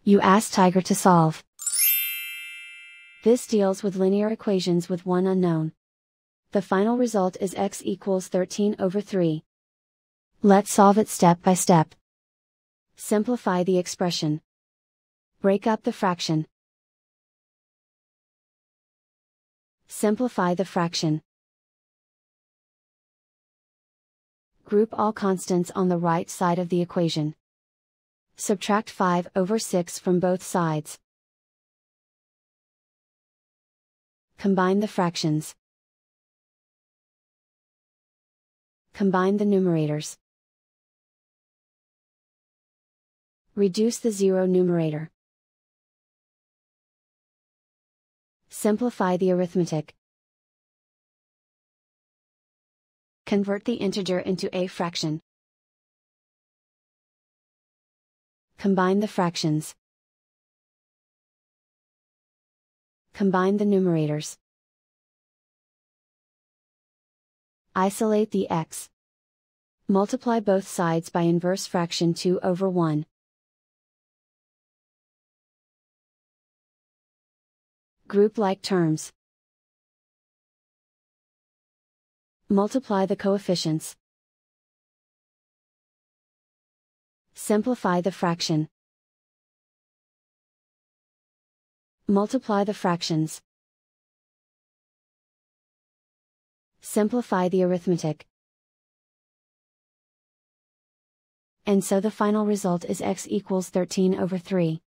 You ask Tiger to solve. This deals with linear equations with one unknown. The final result is x equals 13/3. Let's solve it step by step. Simplify the expression. Break up the fraction. Simplify the fraction. Group all constants on the right side of the equation. Subtract 5/6 from both sides. Combine the fractions. Combine the numerators. Reduce the zero numerator. Simplify the arithmetic. Convert the integer into a fraction. Combine the fractions. Combine the numerators. Isolate the x. Multiply both sides by inverse fraction 2/1. Group like terms. Multiply the coefficients. Simplify the fraction. Multiply the fractions. Simplify the arithmetic. And so the final result is x equals 13/3.